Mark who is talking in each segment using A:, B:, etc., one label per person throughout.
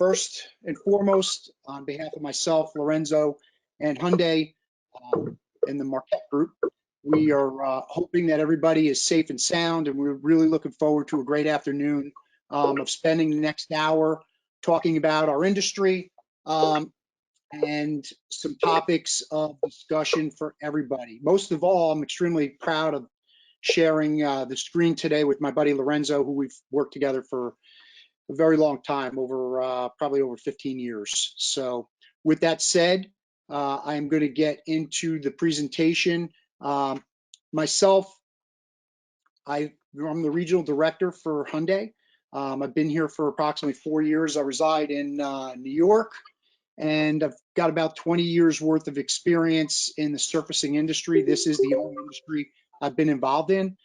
A: First and foremost, on behalf of myself, Lorenzo, and Hyundai and the Marquette Group, we are hoping that everybody is safe and sound, and we're really looking forward to a great afternoon of spending the next hour talking about our industry and some topics of discussion for everybody. Most of all, I'm extremely proud of sharing the screen today with my buddy Lorenzo, who we've worked together for a very long time, over probably over 15 years. So with that said, I'm going to get into the presentation. Myself, I'm the regional director for Hyundai. I've been here for approximately 4 years. I reside in New York, and I've got about 20 years worth of experience in the surfacing industry. This is the only industry I've been involved in.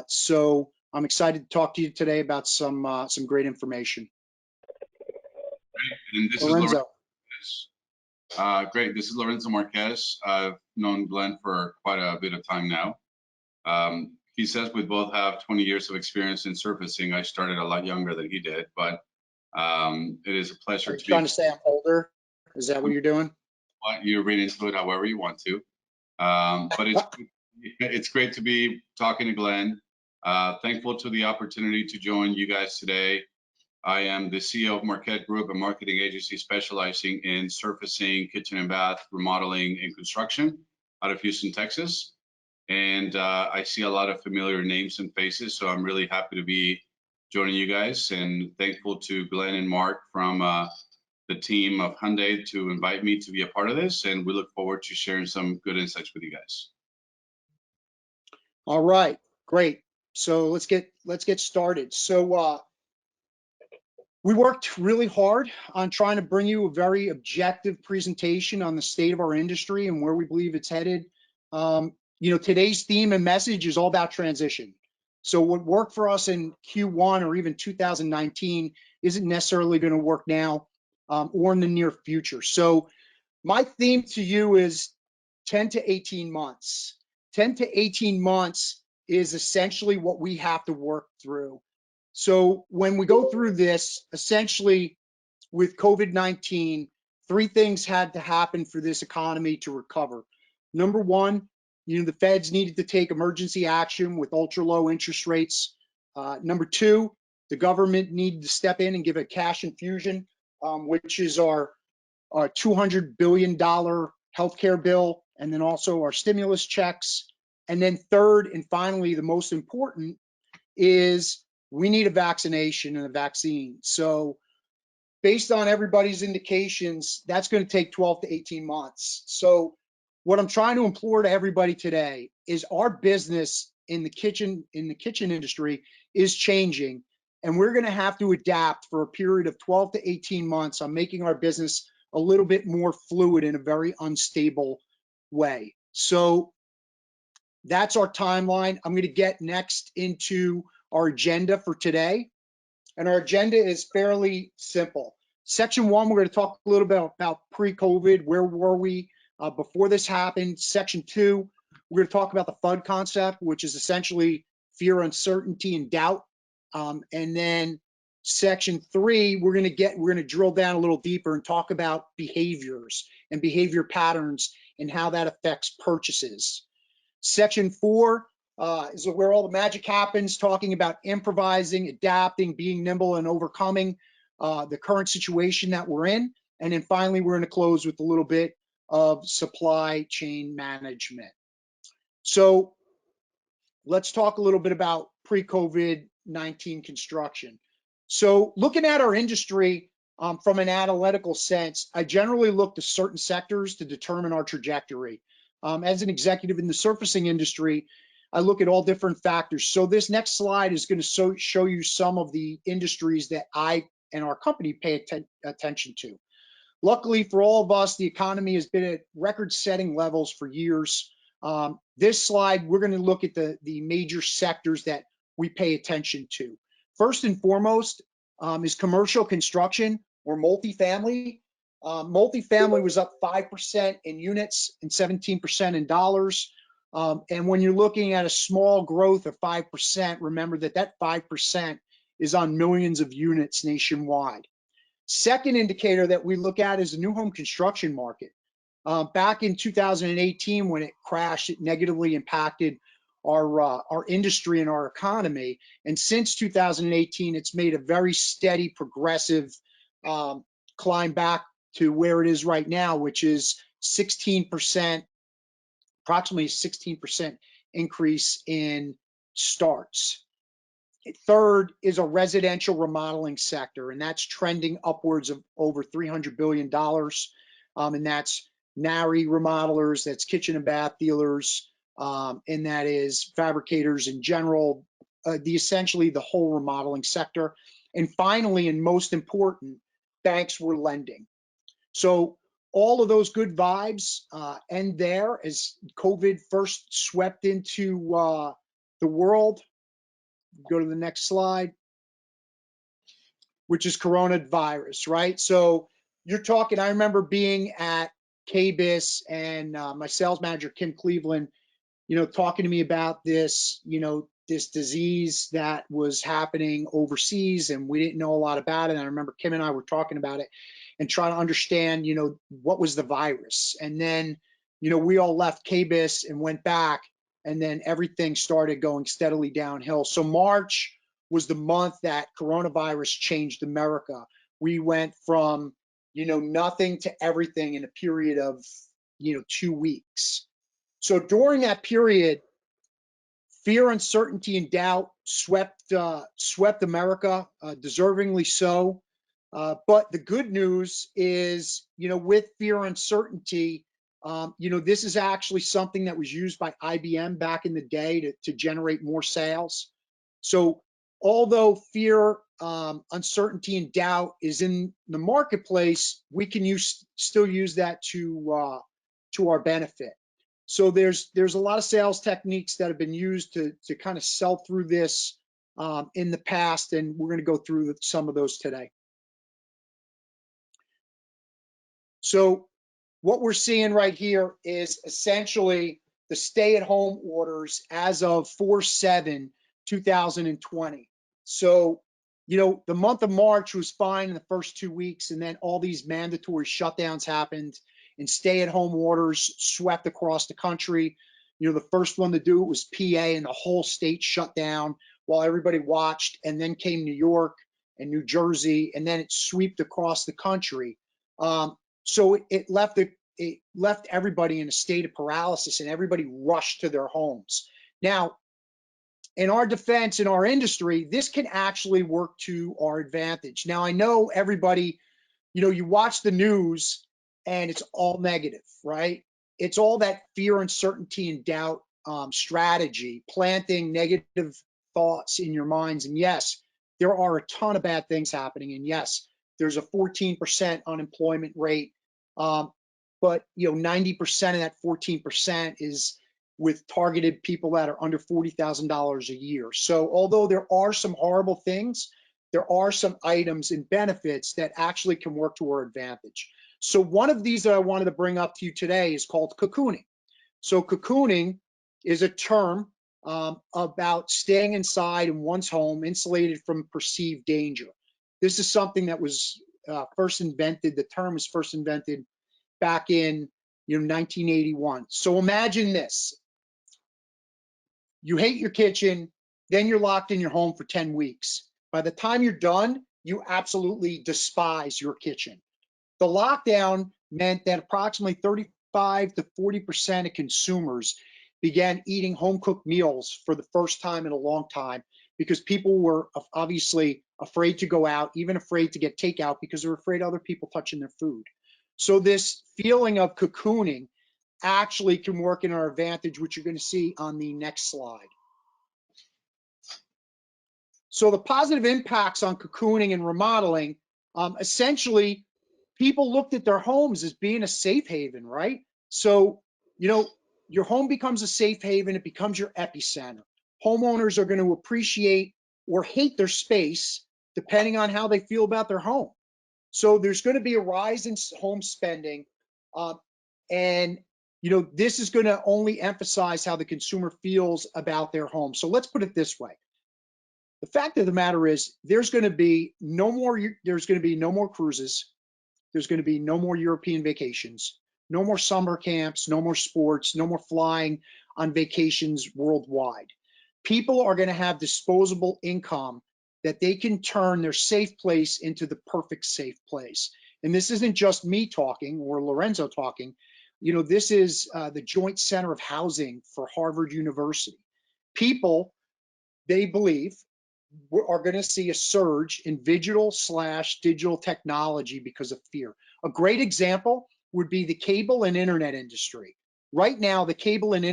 A: So I'm excited to talk to you today about some great information.
B: Great. And this
A: Lorenzo.
B: is Lorenzo. Great. This is Lorenzo Marquez. I've known Glenn for quite a bit of time now. He says we both have 20 years of experience in surfacing. I started a lot younger than he did, but it is a pleasure to be
A: trying to say I'm older. Is that what you're doing?
B: Well, you read into it however you want to. But it's great to be talking to Glenn. Thankful to the opportunity to join you guys today. I am the CEO of Marquette Group, a marketing agency specializing in surfacing, kitchen and bath, remodeling, and construction out of Houston, Texas. And I see a lot of familiar names and faces, so I'm really happy to be joining you guys, and thankful to Glenn and Mark from the team of Hyundai to invite me to be a part of this, and we look forward to sharing some good insights with you guys.
A: All right, great. So let's get started. So we worked really hard on trying to bring you a very objective presentation on the state of our industry and where we believe it's headed. You know, today's theme and message is all about transition. So what worked for us in Q1 or even 2019 isn't necessarily going to work now or in the near future. So my theme to you is 10 to 18 months. 10 to 18 months is essentially what we have to work through. So when we go through this, essentially with COVID-19, 3 things had to happen for this economy to recover. Number one, you know, the feds needed to take emergency action with ultra low interest rates. Number 2, the government needed to step in and give a cash infusion, which is our $200 billion healthcare bill, and then also our stimulus checks. And then third, and finally, the most important is we need a vaccination and a vaccine. So based on everybody's indications, that's going to take 12 to 18 months. So what I'm trying to implore to everybody today is our business in the kitchen industry is changing, and we're going to have to adapt for a period of 12 to 18 months on making our business a little bit more fluid in a very unstable way. So that's our timeline. I'm going to get next into our agenda for today, and our agenda is fairly simple. Section 1, we're going to talk a little bit about pre-COVID. Where were we before this happened? Section 2, we're going to talk about the FUD concept, which is essentially fear, uncertainty, and doubt. And then Section 3, we're going to drill down a little deeper and talk about behaviors and behavior patterns and how that affects purchases. Section 4 is where all the magic happens, talking about improvising, adapting, being nimble, and overcoming the current situation that we're in. And then finally, we're going to close with a little bit of supply chain management. So let's talk a little bit about pre-COVID-19 construction. So looking at our industry from an analytical sense, I generally look to certain sectors to determine our trajectory. As an executive in the surfacing industry, I look at all different factors. So this next slide is going to show you some of the industries that I and our company pay attention to. Luckily for all of us, the economy has been at record-setting levels for years. This slide, we're going to look at the major sectors that we pay attention to. First and foremost is commercial construction or multifamily. Multifamily was up 5% in units and 17% in dollars. And when you're looking at a small growth of 5%, remember that 5% is on millions of units nationwide. Second indicator that we look at is the new home construction market. Back in 2018, when it crashed, it negatively impacted our industry and our economy. And since 2018, it's made a very steady, progressive climb back to where it is right now, which is 16%, approximately 16% increase in starts. Third is a residential remodeling sector, and that's trending upwards of over $300 billion. And that's NARI remodelers, that's kitchen and bath dealers, and that is fabricators in general, essentially the whole remodeling sector. And finally, and most important, banks were lending. So all of those good vibes end there as COVID first swept into the world. Go to the next slide, which is coronavirus, right? So you're talking, I remember being at KBIS and my sales manager, Kim Cleveland, talking to me about this, this disease that was happening overseas, and we didn't know a lot about it. And I remember Kim and I were talking about it and trying to understand, what was the virus. And then, we all left KBIS and went back, and then everything started going steadily downhill. So March was the month that coronavirus changed America. We went from, nothing to everything in a period of, 2 weeks. So during that period, fear, uncertainty, and doubt swept America, deservingly so. But the good news is, with fear, uncertainty, this is actually something that was used by IBM back in the day to generate more sales. So although fear, uncertainty, and doubt is in the marketplace, we can still use that to our benefit. So there's a lot of sales techniques that have been used to kind of sell through this in the past, and we're going to go through some of those today. So what we're seeing right here is essentially the stay-at-home orders as of 4/7/2020. So, the month of March was fine in the first 2 weeks, and then all these mandatory shutdowns happened and stay-at-home orders swept across the country. The first one to do it was PA, and the whole state shut down while everybody watched, and then came New York and New Jersey, and then it swept across the country. So it left everybody in a state of paralysis, and everybody rushed to their homes. Now, in our defense, in our industry, this can actually work to our advantage. Now, I know everybody, you watch the news and it's all negative, right? It's all that fear, uncertainty, and doubt strategy, planting negative thoughts in your minds. And yes, there are a ton of bad things happening. And yes, there's a 14% unemployment rate. But 90% of that 14% is with targeted people that are under $40,000 a year. So although there are some horrible things, there are some items and benefits that actually can work to our advantage. So one of these that I wanted to bring up to you today is called cocooning. So cocooning is a term about staying inside in one's home, insulated from perceived danger. This is something that was first invented, the term was first invented back in 1981. So imagine this. You hate your kitchen, then you're locked in your home for 10 weeks. By the time you're done, you absolutely despise your kitchen. The lockdown meant that approximately 35 to 40% of consumers began eating home-cooked meals for the first time in a long time, because people were obviously afraid to go out, even afraid to get takeout because they're afraid of other people touching their food. So this feeling of cocooning actually can work in our advantage, which you're going to see on the next slide. So the positive impacts on cocooning and remodeling, essentially, people looked at their homes as being a safe haven, right? So, your home becomes a safe haven, it becomes your epicenter. Homeowners are going to appreciate or hate their space depending on how they feel about their home. So there's going to be a rise in home spending, and this is going to only emphasize how the consumer feels about their home. So let's put it this way. The fact of the matter is there's going to be no more cruises. There's going to be no more European vacations, no more summer camps, no more sports, no more flying on vacations worldwide. People are going to have disposable income that they can turn their safe place into the perfect safe place. And this isn't just me talking or Lorenzo talking. You know, this is the Joint Center of Housing for Harvard University. People, they believe, are going to see a surge in digital technology because of fear. A great example would be the cable and internet industry. Right now, the cable and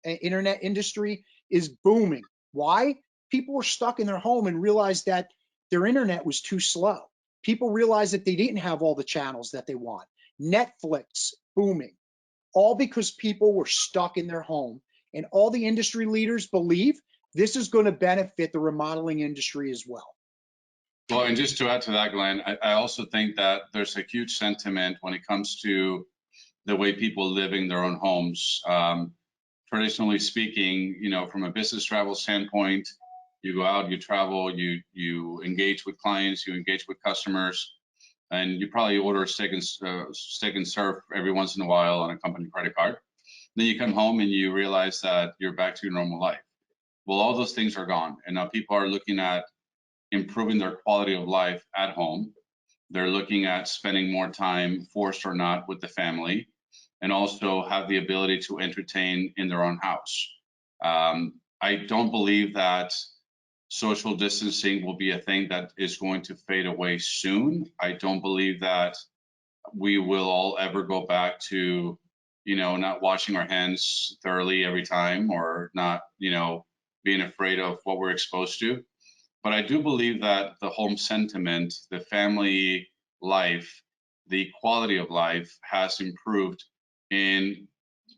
A: internet industry is booming. Why? People were stuck in their home and realized that their internet was too slow. People realized that they didn't have all the channels that they want. Netflix booming, all because people were stuck in their home. And all the industry leaders believe this is going to benefit the remodeling industry as well.
B: Well, and just to add to that, Glenn, I also think that there's a huge sentiment when it comes to the way people live in their own homes. Traditionally speaking, you know, from a business travel standpoint, you go out, you travel, you engage with clients, you engage with customers, and you probably order steak and serve every once in a while on a company credit card. Then you come home and you realize that you're back to your normal life. Well, all those things are gone, and now people are looking at improving their quality of life at home. They're looking at spending more time, forced or not, with the family, and also have the ability to entertain in their own house. I don't believe that social distancing will be a thing that is going to fade away soon. I don't believe that we will all ever go back to, you know, not washing our hands thoroughly every time, or not, you know, being afraid of what we're exposed to. But I do believe that the home sentiment, the family life, the quality of life has improved in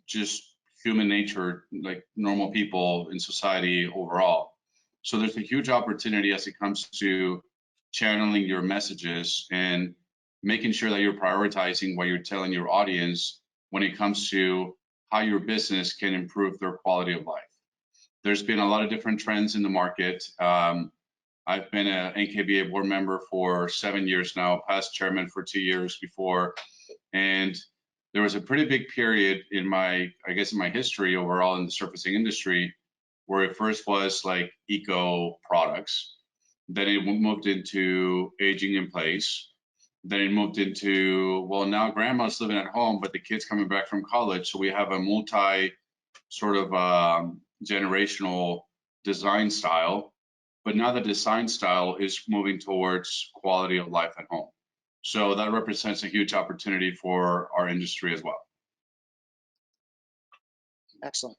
B: just human nature, like normal people in society overall. So there's a huge opportunity as it comes to channeling your messages and making sure that you're prioritizing what you're telling your audience when it comes to how your business can improve their quality of life. There's been a lot of different trends in the market. I've been an NKBA board member for 7 years now, past chairman for 2 years before, and there was a pretty big period in my history overall in the surfacing industry where it first was like eco products, then it moved into aging in place, then it moved into, well, now grandma's living at home, but the kid's coming back from college, so we have a multi sort of generational design style. But now the design style is moving towards quality of life at home. So that represents a huge opportunity for our industry as well.
A: Excellent.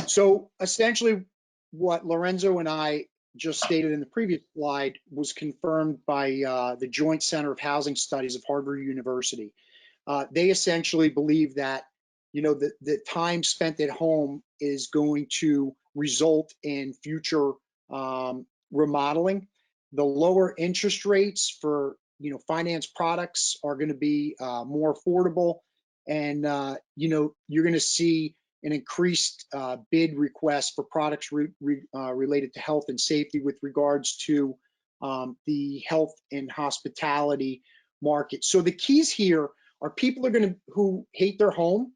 A: So essentially what Lorenzo and I just stated in the previous slide was confirmed by the Joint Center of Housing Studies of Harvard University. They essentially believe that, you know, the time spent at home is going to result in future remodeling. The lower interest rates for, you know, finance products are going to be more affordable, and you know, you're going to see an increased bid request for products related to health and safety with regards to the health and hospitality market. So the keys here are people who hate their home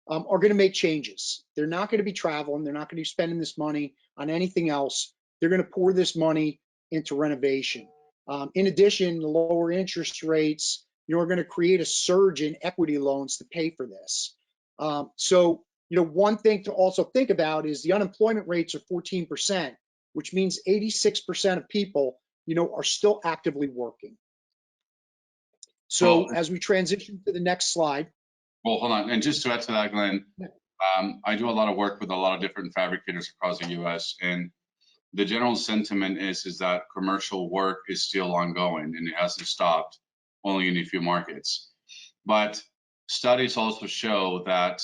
A: are going to make changes. They're not going to be traveling. They're not going to be spending this money on anything else. They're going to pour this money into renovation. In addition, the lower interest rates, you know, are going to create a surge in equity loans to pay for this. So, you know, one thing to also think about is the unemployment rates are 14%, which means 86% of people, you know, are still actively working. So as we transition to the next slide.
B: Well, hold on. And just to add to that, Glenn, I do a lot of work with a lot of different fabricators across the U.S. and the general sentiment is that commercial work is still ongoing and it hasn't stopped, only in a few markets. But studies also show that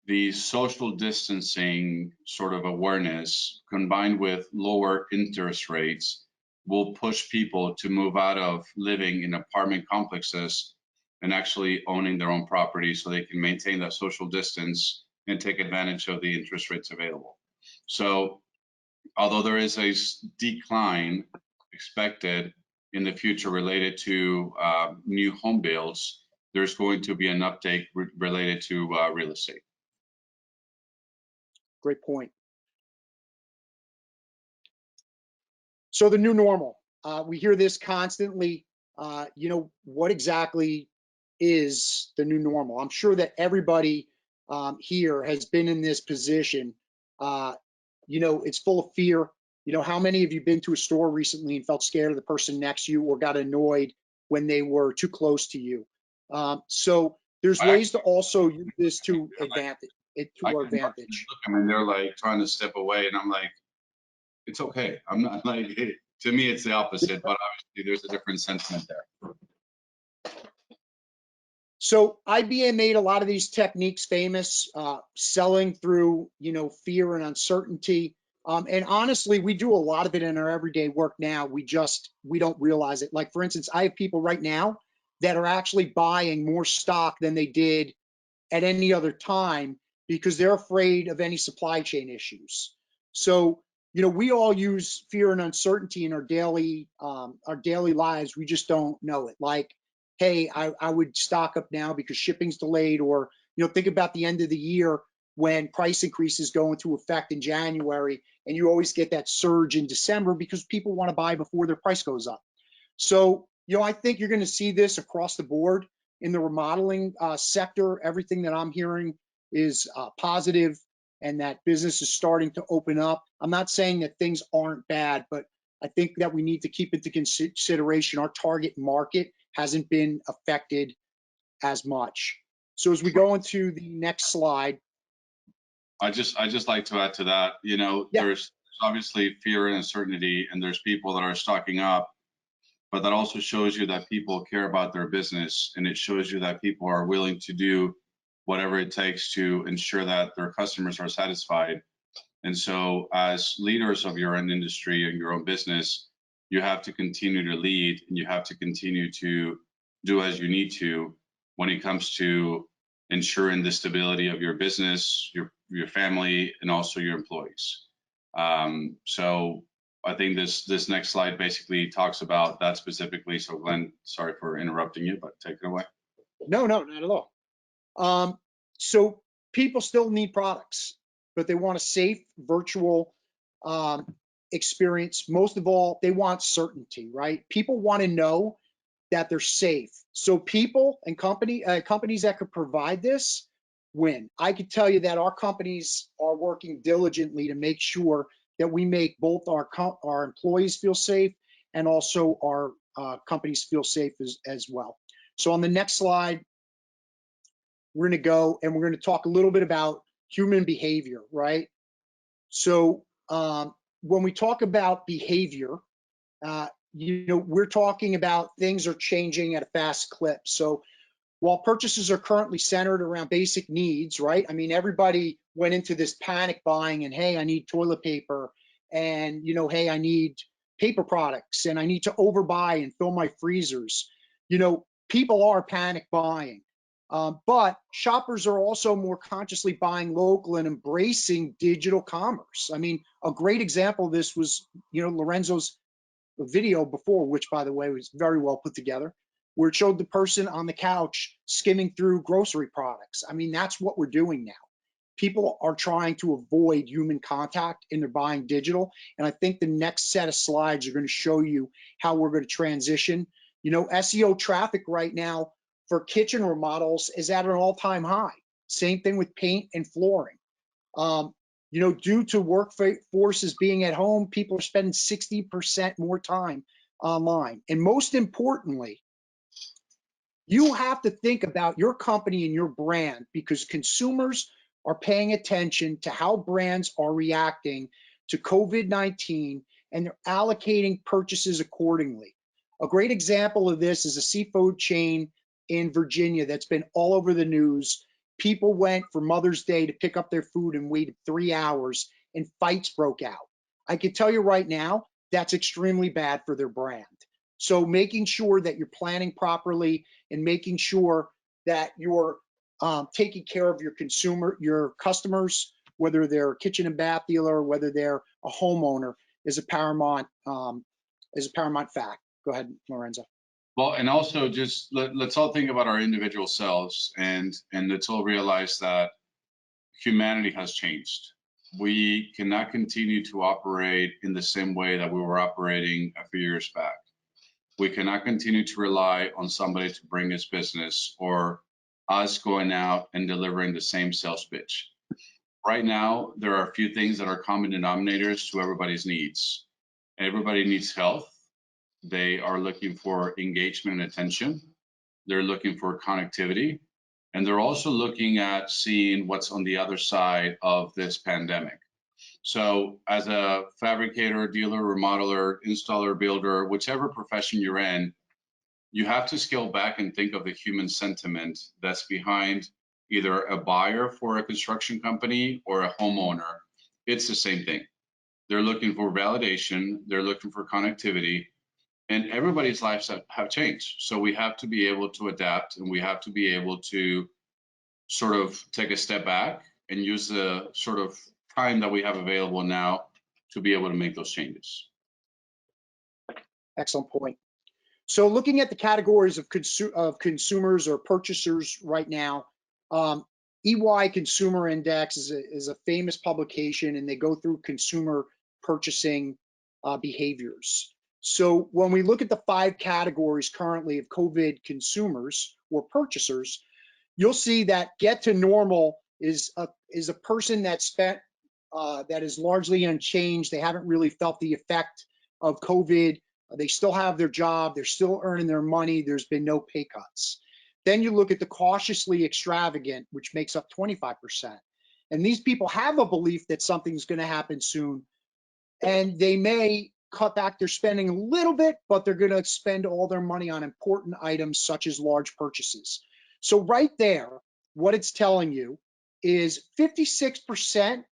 B: the social distancing sort of awareness combined with lower interest rates will push people to move out of living in apartment complexes and actually owning their own property so they can maintain that social distance and take advantage of the interest rates available. So although there is a decline expected in the future related to new home builds, there's going to be an uptake related to real estate.
A: Great point. So the new normal, we hear this constantly. What exactly is the new normal? I'm sure that everybody here has been in this position. It's full of fear. How many of you been to a store recently and felt scared of the person next to you or got annoyed when they were too close to you? So there's ways to also use this to advantage. Our advantage.
B: I mean, they're like trying to step away, and I'm like, it's okay. I'm not like, to me, it's the opposite, but obviously there's a different sentiment there.
A: So IBM made a lot of these techniques famous, selling through, fear and uncertainty. And honestly, we do a lot of it in our everyday work now. We don't realize it. Like, for instance, I have people right now that are actually buying more stock than they did at any other time because they're afraid of any supply chain issues. So, we all use fear and uncertainty in our daily lives. We just don't know it. Like, hey, I would stock up now because shipping's delayed, or think about the end of the year when price increases go into effect in January, and you always get that surge in December because people want to buy before their price goes up. So, I think you're going to see this across the board in the remodeling sector. Everything that I'm hearing is positive, and that business is starting to open up. I'm not saying that things aren't bad, but I think that we need to keep into consideration our target market hasn't been affected as much. So as we go into the next slide.
B: I just like to add to that, there's obviously fear and uncertainty, and there's people that are stocking up, but that also shows you that people care about their business, and it shows you that people are willing to do whatever it takes to ensure that their customers are satisfied. And so as leaders of your own industry and your own business, you have to continue to lead, and you have to continue to do as you need to when it comes to ensuring the stability of your business, your family, and also your employees. So I think this next slide basically talks about that specifically. So Glenn, sorry for interrupting you, but take it away.
A: No, not at all. So people still need products, but they want a safe virtual experience. Most of all, they want certainty, right? People want to know that they're safe. So people and companies that could provide this win. I could tell you that our companies are working diligently to make sure that we make both our employees feel safe and also our companies feel safe as well. So on the next slide, we're going to go and we're going to talk a little bit about human behavior, right? So when we talk about behavior, we're talking about things are changing at a fast clip. So while purchases are currently centered around basic needs, right? I mean, everybody went into this panic buying and, hey, I need toilet paper, and, hey, I need paper products, and I need to overbuy and fill my freezers. People are panic buying. But shoppers are also more consciously buying local and embracing digital commerce. I mean, a great example of this was, Lorenzo's video before, which, by the way, was very well put together, where it showed the person on the couch skimming through grocery products. I mean, that's what we're doing now. People are trying to avoid human contact and they're buying digital. And I think the next set of slides are going to show you how we're going to transition. SEO traffic right now for kitchen remodels is at an all-time high. Same thing with paint and flooring. Due to workforces being at home, people are spending 60% more time online. And most importantly, you have to think about your company and your brand, because consumers are paying attention to how brands are reacting to COVID-19, and they're allocating purchases accordingly. A great example of this is a seafood chain in Virginia that's been all over the news. People went for Mother's Day to pick up their food and waited 3 hours, and fights broke out. I can tell you right now, that's extremely bad for their brand. So making sure that you're planning properly and making sure that you're taking care of your customers whether they're a kitchen and bath dealer, whether they're a homeowner, is a paramount fact. Go ahead, Lorenzo.
B: Well, and also just let's all think about our individual selves, and let's all realize that humanity has changed. We cannot continue to operate in the same way that we were operating a few years back. We cannot continue to rely on somebody to bring us business or us going out and delivering the same sales pitch. Right now, there are a few things that are common denominators to everybody's needs. Everybody needs health. They are looking for engagement and attention. They're looking for connectivity. And they're also looking at seeing what's on the other side of this pandemic. So as a fabricator, dealer, remodeler, installer, builder, whichever profession you're in, you have to scale back and think of the human sentiment that's behind either a buyer for a construction company or a homeowner. It's the same thing. They're looking for validation, they're looking for connectivity, and everybody's lives have changed. So we have to be able to adapt, and we have to be able to sort of take a step back and use the sort of time that we have available now to be able to make those changes.
A: Excellent point. So looking at the categories of consumers or purchasers right now, EY Consumer Index is a famous publication, and they go through consumer purchasing behaviors. So when we look at the 5 categories currently of COVID consumers or purchasers, you'll see that get to normal is a person that spent that is largely unchanged. They haven't really felt the effect of COVID. They still have their job. They're still earning their money. There's been no pay cuts. Then you look at the cautiously extravagant, which makes up 25%. And these people have a belief that something's going to happen soon, and they may cut back their spending a little bit, but they're going to spend all their money on important items such as large purchases. So right there, what it's telling you is 56%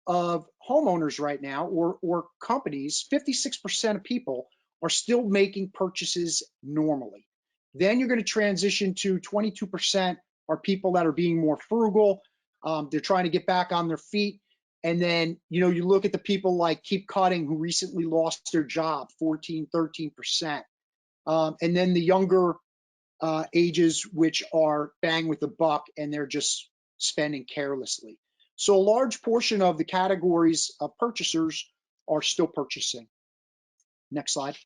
A: of homeowners right now, or companies, 56% of people are still making purchases normally. Then you're going to transition to 22% are people that are being more frugal. They're trying to get back on their feet. And then, you look at the people like Keep Cutting, who recently lost their job, 14, 13%. And then the younger ages, which are bang with the buck, and they're just spending carelessly. So a large portion of the categories of purchasers are still purchasing. Next slide.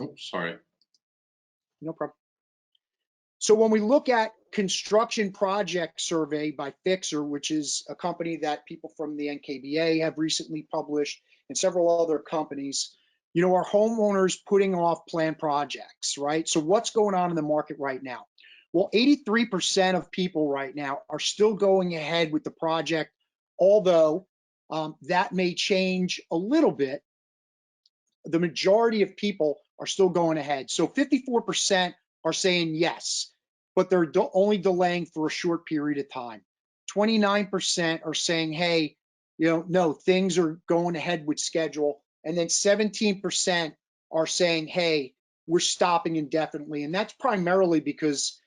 B: Oops, sorry.
A: No problem. So when we look at construction project survey by Fixer, which is a company that people from the NKBA have recently published, and several other companies, are homeowners putting off planned projects, right? So what's going on in the market right now? Well, 83% of people right now are still going ahead with the project, although that may change a little bit. The majority of people are still going ahead. So 54% are saying yes, but they're only delaying for a short period of time. 29% are saying, hey, no, things are going ahead with schedule. And then 17% are saying, hey, we're stopping indefinitely. And that's primarily because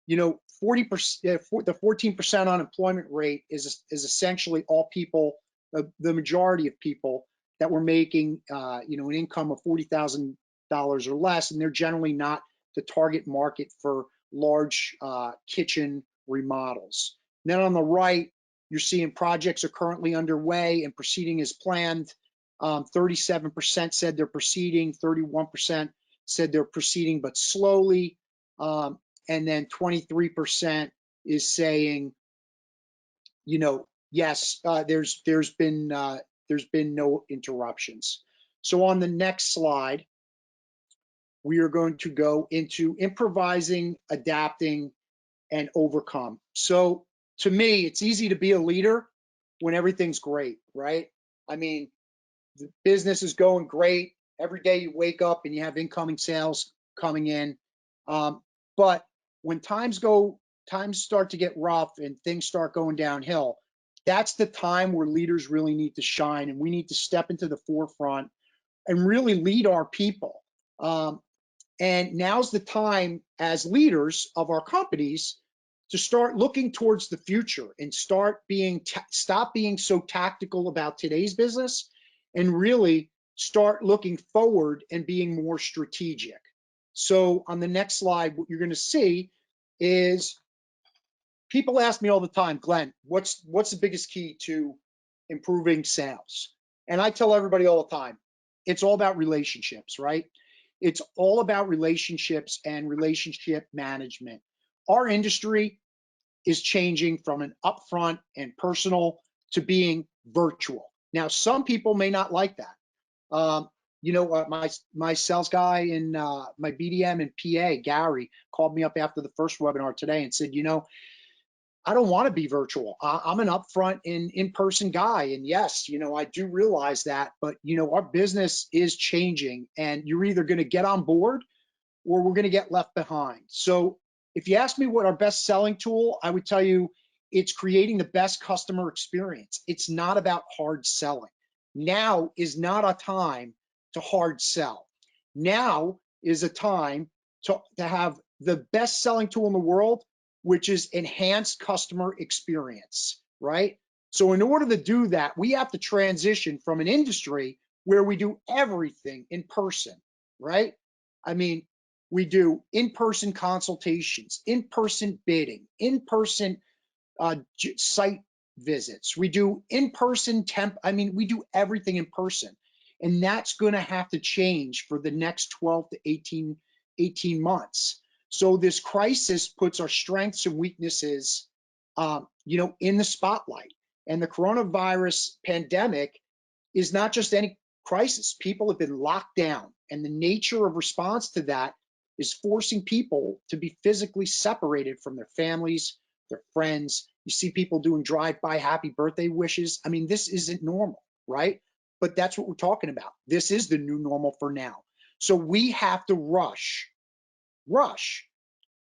A: 40%, the 14% unemployment rate is essentially all people, the majority of people that were making, an income of $40,000 or less, and they're generally not the target market for large kitchen remodels. And then on the right, you're seeing projects are currently underway and proceeding as planned. 37% said they're proceeding, 31% said they're proceeding but slowly, and then 23% is saying, yes, there's been no interruptions. So on the next slide, we are going to go into improvising, adapting, and overcome. So to me, it's easy to be a leader when everything's great, right? I mean, the business is going great. Every day you wake up and you have incoming sales coming in. But when times start to get rough and things start going downhill, that's the time where leaders really need to shine, and we need to step into the forefront and really lead our people. And now's the time as leaders of our companies to start looking towards the future and stop being so tactical about today's business and really start looking forward and being more strategic. So on the next slide, what you're going to see is people ask me all the time, Glenn, what's the biggest key to improving sales? And I tell everybody all the time, it's all about relationships, right? It's all about relationships and relationship management. Our industry is changing from an upfront and personal to being virtual. Now, some people may not like that. My sales guy in my BDM and PA, Gary, called me up after the first webinar today and said, I don't want to be virtual. I'm an upfront and in-person guy. And yes, I do realize that, but our business is changing and you're either going to get on board or we're going to get left behind. So if you ask me what our best selling tool, I would tell you it's creating the best customer experience. It's not about hard selling. Now is not a time to hard sell. Now is a time to have the best selling tool in the world, which is enhanced customer experience, right? So in order to do that, we have to transition from an industry where we do everything in person, right? I mean, we do in-person consultations, in-person bidding, in-person site visits. We do in-person we do everything in person. And that's going to have to change for the next 12 to 18 months. So this crisis puts our strengths and weaknesses, in the spotlight. And the coronavirus pandemic is not just any crisis. People have been locked down, and the nature of response to that is forcing people to be physically separated from their families, their friends. You see people doing drive-by happy birthday wishes. I mean, this isn't normal, right? But that's what we're talking about. This is the new normal for now. So we have to rush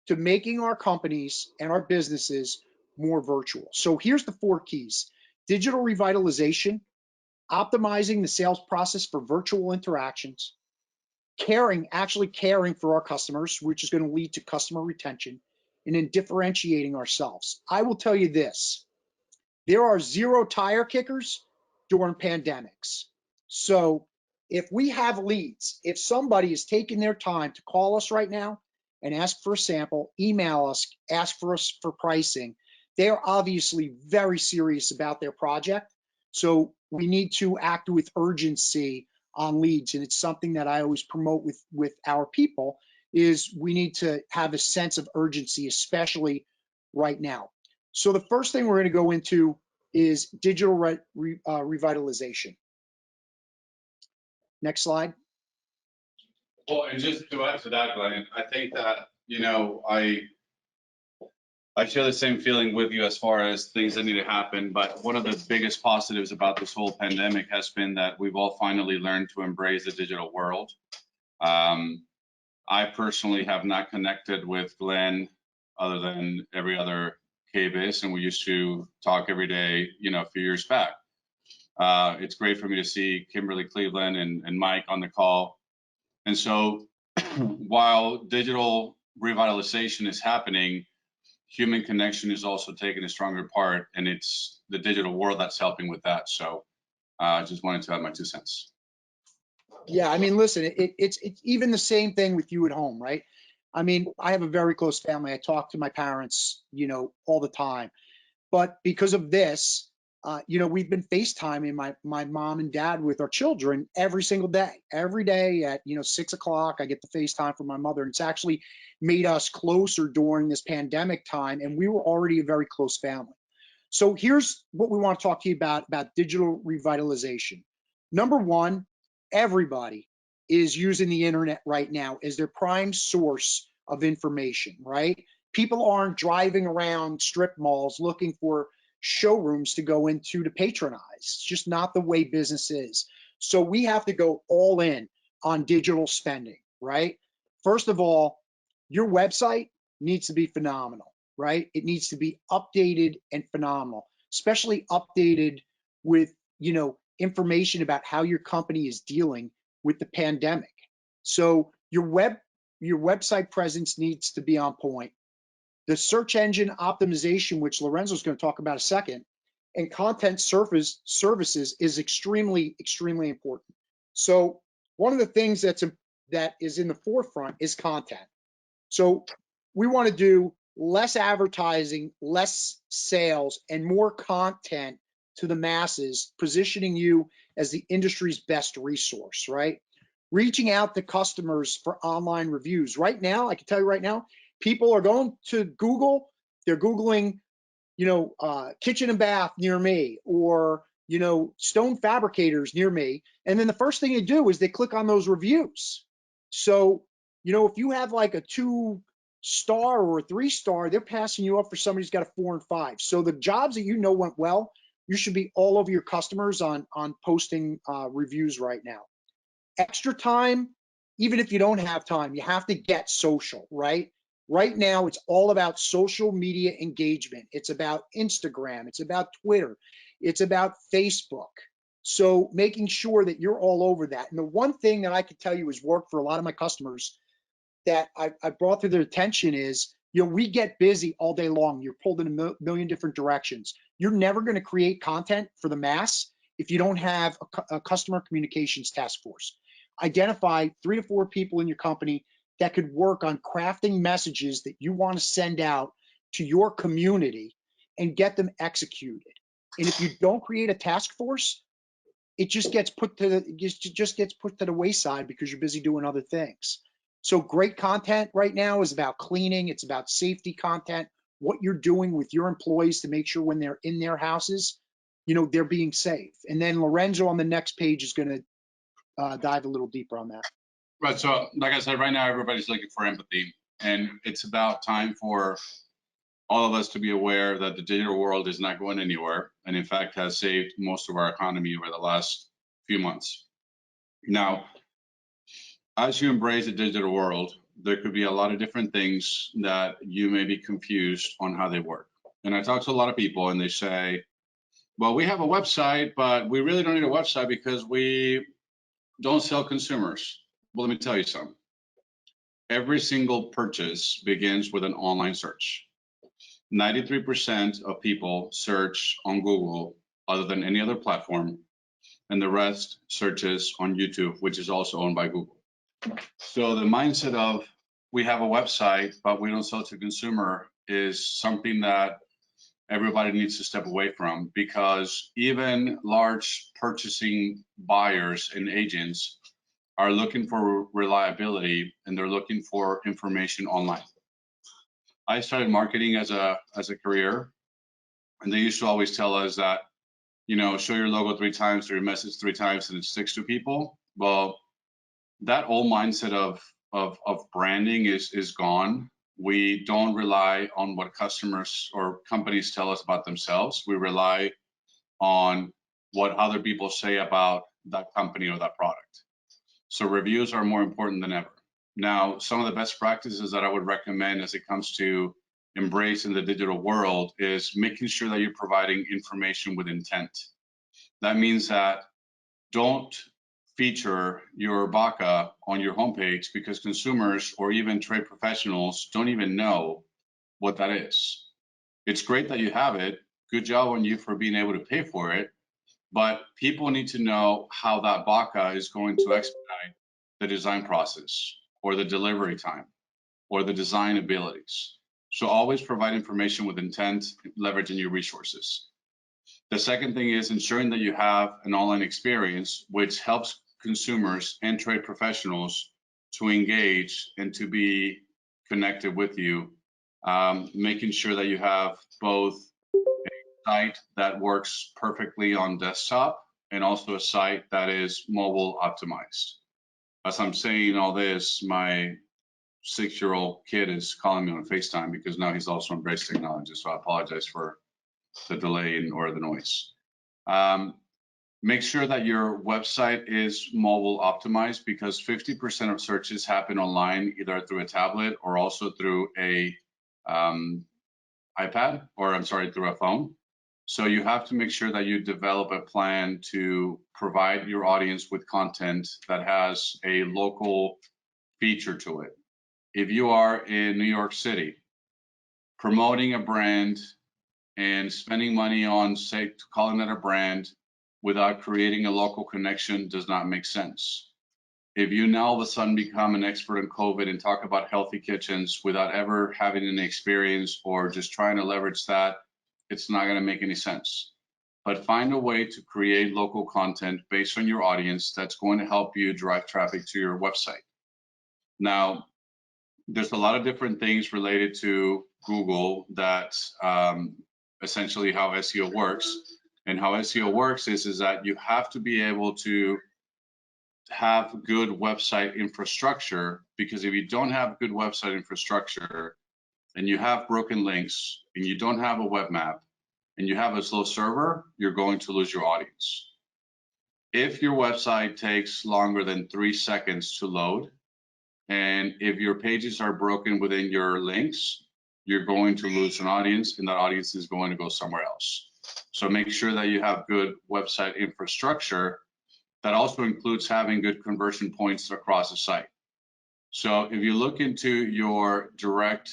A: to making our companies and our businesses more virtual. So here's the 4 keys: digital revitalization, optimizing the sales process for virtual interactions, actually caring for our customers, which is going to lead to customer retention, and then differentiating ourselves. I will tell you this, there are 0 tire kickers during pandemics. So if we have leads, if somebody is taking their time to call us right now and ask for a sample, email us, ask for us for pricing, they are obviously very serious about their project. So we need to act with urgency on leads. And it's something that I always promote with our people, is we need to have a sense of urgency, especially right now. So the first thing we're going to go into is digital revitalization. Next slide.
B: Well, and just to add to that, Glenn, I think that, I share the same feeling with you as far as things that need to happen. But one of the biggest positives about this whole pandemic has been that we've all finally learned to embrace the digital world. I personally have not connected with Glenn other than every other KBIS, and we used to talk every day, a few years back. It's great for me to see Kimberly Cleveland and Mike on the call. And so while digital revitalization is happening, human connection is also taking a stronger part, and it's the digital world that's helping with that. So I just wanted to add my 2 cents.
A: Yeah, I mean, listen, it's even the same thing with you at home, right? I mean, I have a very close family. I talk to my parents, all the time. But because of this, we've been FaceTiming my mom and dad with our children every single day. Every day at 6 o'clock, I get the FaceTime from my mother. And it's actually made us closer during this pandemic time, and we were already a very close family. So here's what we want to talk to you about digital revitalization. Number 1, everybody is using the internet right now as their prime source of information, right? People aren't driving around strip malls looking for showrooms to go into to patronize. It's just not the way business is. So we have to go all in on digital spending, right? First of all, your website needs to be phenomenal, right? It needs to be updated and phenomenal, especially updated with, information about how your company is dealing with the pandemic. So your website presence needs to be on point. the search engine optimization, which Lorenzo's going to talk about in a second, and content services is extremely, extremely important. So one of the things that is in the forefront is content. So we want to do less advertising, less sales, and more content to the masses, positioning you as the industry's best resource, right? Reaching out to customers for online reviews. Right now, I can tell you right now, people are going to Google, they're Googling, kitchen and bath near me, or, stone fabricators near me. And then the first thing they do is they click on those reviews. So, if you have like a 2-star or a 3-star, they're passing you up for somebody who's got a 4 and 5. So the jobs that went well, you should be all over your customers on posting reviews right now. Extra time, even if you don't have time, you have to get social, right? Right now, it's all about social media engagement. It's about Instagram. It's about Twitter. It's about Facebook. So making sure that you're all over that. And the one thing that I can tell you has worked for a lot of my customers that I brought to their attention is, we get busy all day long. You're pulled in a million different directions. You're never going to create content for the mass if you don't have a customer communications task force. Identify 3 to 4 people in your company that could work on crafting messages that you want to send out to your community and get them executed. And if you don't create a task force, it just gets put to the wayside because you're busy doing other things. So great content right now is about cleaning. It's about safety content, what you're doing with your employees to make sure when they're in their houses, they're being safe. And then Lorenzo on the next page is going to dive a little deeper on that.
B: Right. So like I said, right now, everybody's looking for empathy, and it's about time for all of us to be aware that the digital world is not going anywhere, and in fact has saved most of our economy over the last few months. Now, as you embrace the digital world, there could be a lot of different things that you may be confused on how they work. And I talk to a lot of people and they say, well, we have a website, but we really don't need a website because we don't sell consumers. Well, let me tell you something. Every single purchase begins with an online search. 93% of people search on Google other than any other platform, and the rest searches on YouTube, which is also owned by Google. So the mindset of we have a website, but we don't sell to consumer is something that everybody needs to step away from, because even large purchasing buyers and agents are looking for reliability and they're looking for information online. I started marketing as a career, and they used to always tell us that, show your logo 3 times or your message 3 times and it sticks to people. Well, that old mindset of branding is gone. We don't rely on what customers or companies tell us about themselves. We rely on what other people say about that company or that product. So reviews are more important than ever. Now, some of the best practices that I would recommend as it comes to embracing the digital world is making sure that you're providing information with intent. That means that don't feature your BACA on your homepage because consumers or even trade professionals don't even know what that is. It's great that you have it. Good job on you for being able to pay for it. But people need to know how that BACA is going to expedite the design process or the delivery time or the design abilities. So always provide information with intent, leveraging your resources. The second thing is ensuring that you have an online experience which helps consumers and trade professionals to engage and to be connected with you, making sure that you have both a site that works perfectly on desktop and also a site that is mobile optimized. As I'm saying all this, my 6-year-old kid is calling me on FaceTime because now he's also embraced technology. So I apologize for the delay or the noise. Make sure that your website is mobile optimized because 50% of searches happen online, either through a tablet or also through a iPad, or through a phone. So you have to make sure that you develop a plan to provide your audience with content that has a local feature to it. If you are in New York City, promoting a brand and spending money on, say, calling it a brand without creating a local connection does not make sense. If you now all of a sudden become an expert in COVID and talk about healthy kitchens without ever having an experience or just trying to leverage that, it's not going to make any sense. But find a way to create local content based on your audience that's going to help you drive traffic to your website. Now, there's a lot of different things related to Google that essentially how SEO works. And how SEO works is that you have to be able to have good website infrastructure, because if you don't have good website infrastructure and you have broken links and you don't have a web map and you have a slow server, you're going to lose your audience. If your website takes longer than 3 seconds to load, and if your pages are broken within your links, you're going to lose an audience, and that audience is going to go somewhere else. So make sure that you have good website infrastructure. That also includes having good conversion points across the site. So if you look into your direct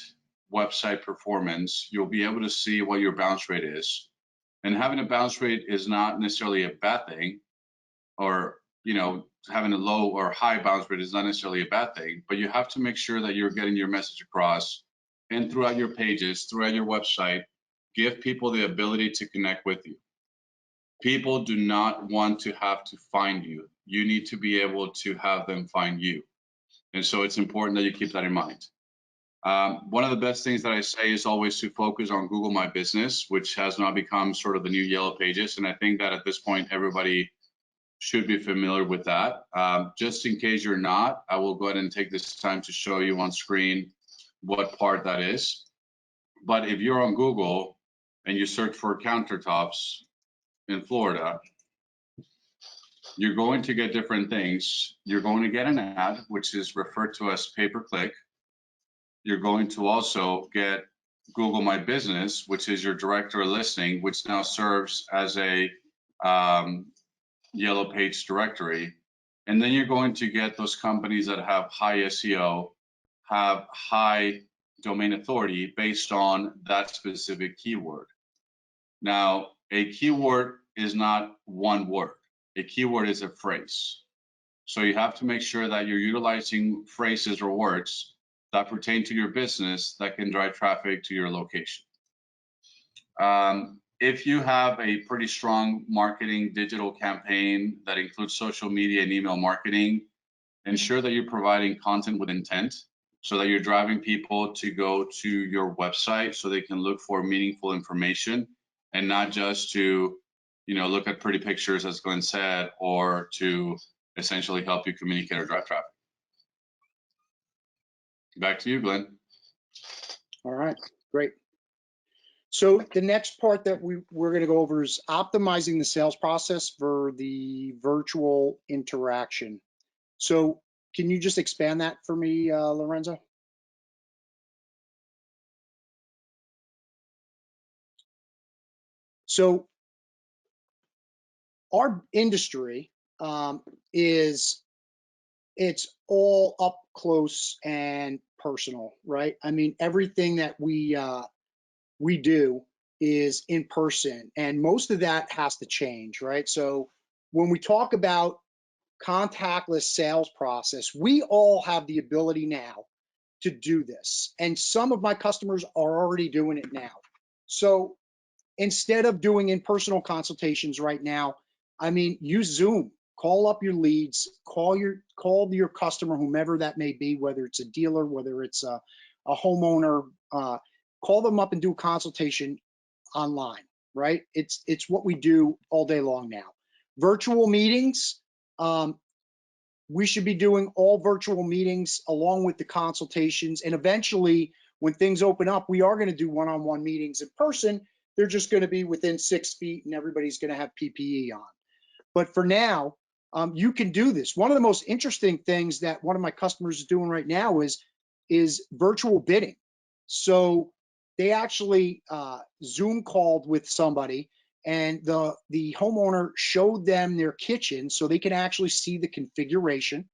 B: website performance, you'll be able to see what your bounce rate is. And having a bounce rate is not necessarily a bad thing, or having a low or high bounce rate is not necessarily a bad thing, but you have to make sure that you're getting your message across, and throughout your pages, throughout your website, give people the ability to connect with you. People do not want to have to find you. You need to be able to have them find you. And so it's important that you keep that in mind. One of the best things that I say is always to focus on Google My Business, which has now become sort of the new Yellow Pages. And I think that at this point, everybody should be familiar with that. Just in case you're not, I will go ahead and take this time to show you on screen what part that is. But if you're on Google and you search for countertops in Florida, you're going to get different things. You're going to get an ad, which is referred to as pay-per-click. You're going to also get Google My Business, which is your directory listing, which now serves as a yellow page directory. And then you're going to get those companies that have high SEO, have high domain authority based on that specific keyword. Now, a keyword is not one word. A keyword is a phrase. So you have to make sure that you're utilizing phrases or words that pertain to your business that can drive traffic to your location. If you have a pretty strong marketing digital campaign that includes social media and email marketing, ensure that you're providing content with intent so that you're driving people to go to your website so they can look for meaningful information and not just to look at pretty pictures, as Glenn said, or to essentially help you communicate or drive traffic. Back to you, Glenn.
A: All right, great. So the next part that we're going to go over is optimizing the sales process for the virtual interaction. So can you just expand that for me, Lorenzo? So our industry it's all up close and personal, right? I mean, everything that we do is in person, and most of that has to change, right? So when we talk about contactless sales process, we all have the ability now to do this, and some of my customers are already doing it now. So instead of doing in-person consultations right now, I mean, use Zoom. Call up your leads, call your customer, whomever that may be, whether it's a dealer, whether it's a homeowner, call them up and do a consultation online, right? It's what we do all day long now. Virtual meetings, we should be doing all virtual meetings along with the consultations, and eventually when things open up, we are going to do one-on-one meetings in person. They're just going to be within 6 feet and everybody's going to have PPE on. But for now, you can do this. One of the most interesting things that one of my customers is doing right now is virtual bidding. So they actually Zoom called with somebody, and the homeowner showed them their kitchen so they can actually see the configuration.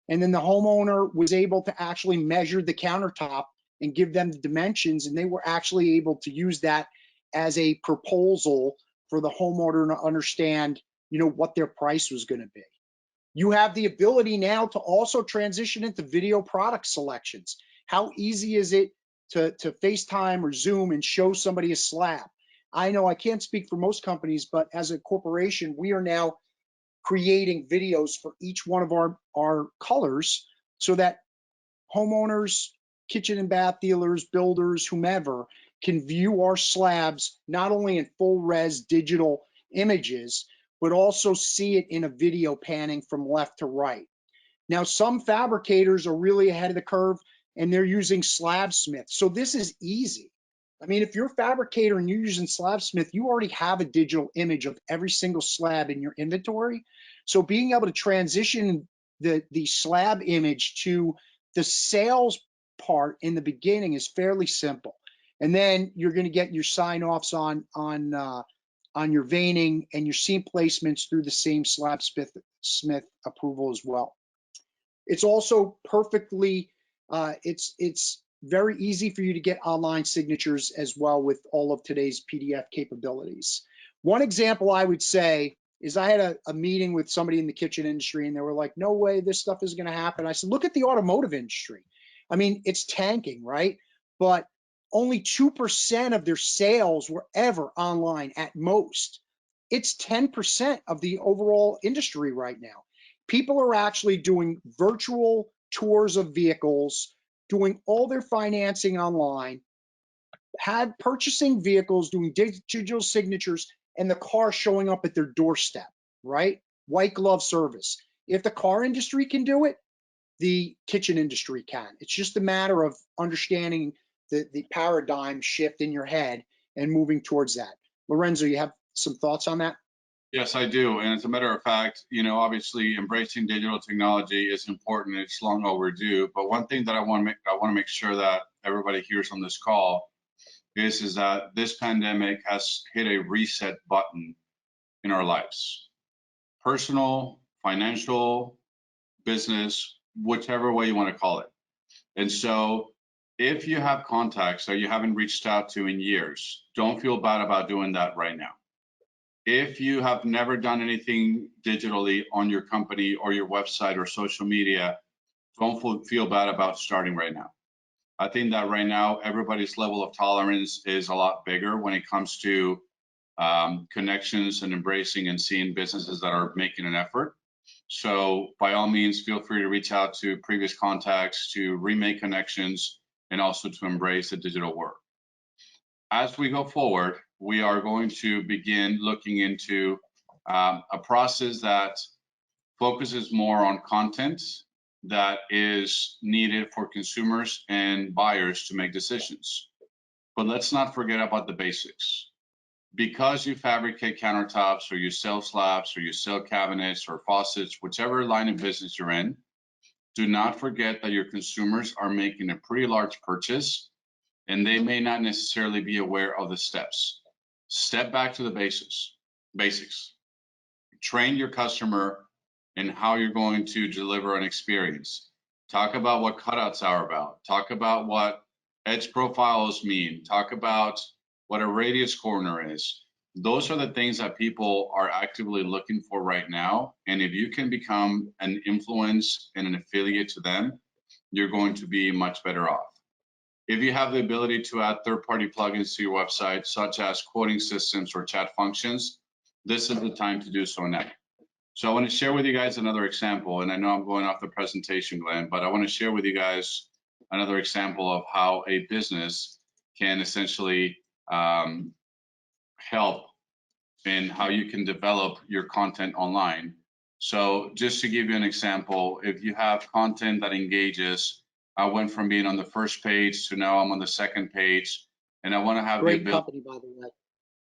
A: And then the homeowner was able to actually measure the countertop and give them the dimensions, and they were actually able to use that as a proposal for the homeowner to understand, what their price was going to be. You have the ability now to also transition into video product selections. How easy is it to FaceTime or Zoom and show somebody a slab? I know I can't speak for most companies, but as a corporation, we are now creating videos for each one of our colors so that homeowners, kitchen and bath dealers, builders, whomever, can view our slabs not only in full res digital images, but also see it in a video panning from left to right. Now, some fabricators are really ahead of the curve and they're using Slabsmith. So this is easy. I mean, if you're a fabricator and you're using Slabsmith, you already have a digital image of every single slab in your inventory. So being able to transition the slab image to the sales part in the beginning is fairly simple. And then you're going to get your sign-offs on your veining and your seam placements through the same Slabsmith approval as well. It's also perfectly, it's very easy for you to get online signatures as well with all of today's PDF capabilities. One example I would say is I had a meeting with somebody in the kitchen industry and they were like, no way, this stuff is going to happen. I said, look at the automotive industry. I mean, it's tanking, right? But only 2% of their sales were ever online at most. It's 10% of the overall industry right now. People are actually doing virtual tours of vehicles, doing all their financing online, purchasing vehicles, doing digital signatures, and the car showing up at their doorstep, right? White glove service. If the car industry can do it, the kitchen industry can. It's just a matter of understanding the paradigm shift in your head and moving towards that. Lorenzo, you have some thoughts on that?
B: Yes, I do. And as a matter of fact, obviously embracing digital technology is important. It's long overdue. But one thing that I want to make sure that everybody hears on this call is that this pandemic has hit a reset button in our lives. Personal, financial, business, whichever way you want to call it. And so if you have contacts that you haven't reached out to in years, don't feel bad about doing that right now. If you have never done anything digitally on your company or your website or social media, don't feel bad about starting right now. I think that right now, everybody's level of tolerance is a lot bigger when it comes to connections and embracing and seeing businesses that are making an effort. So by all means, feel free to reach out to previous contacts, to remake connections, and also to embrace the digital work. As we go forward, we are going to begin looking into a process that focuses more on content that is needed for consumers and buyers to make decisions. But let's not forget about the basics. Because you fabricate countertops or you sell slabs or you sell cabinets or faucets, whichever line of business you're in, do not forget that your consumers are making a pretty large purchase and they may not necessarily be aware of the steps. Step back to the basics. Train your customer in how you're going to deliver an experience. Talk about what cutouts are about. Talk about what edge profiles mean. Talk about what a radius corner is. Those are the things that people are actively looking for right now. And if you can become an influence and an affiliate to them, you're going to be much better off. If you have the ability to add third-party plugins to your website, such as quoting systems or chat functions, this is the time to do so now. So I want to share with you guys another example, and I know I'm going off the presentation, Glenn, but I want to share with you guys another example of how a business can essentially help in how you can develop your content online. So just to give you an example, if you have content that engages, I went from being on the first page to now I'm on the second page, and I want to have
A: Great company, by the way.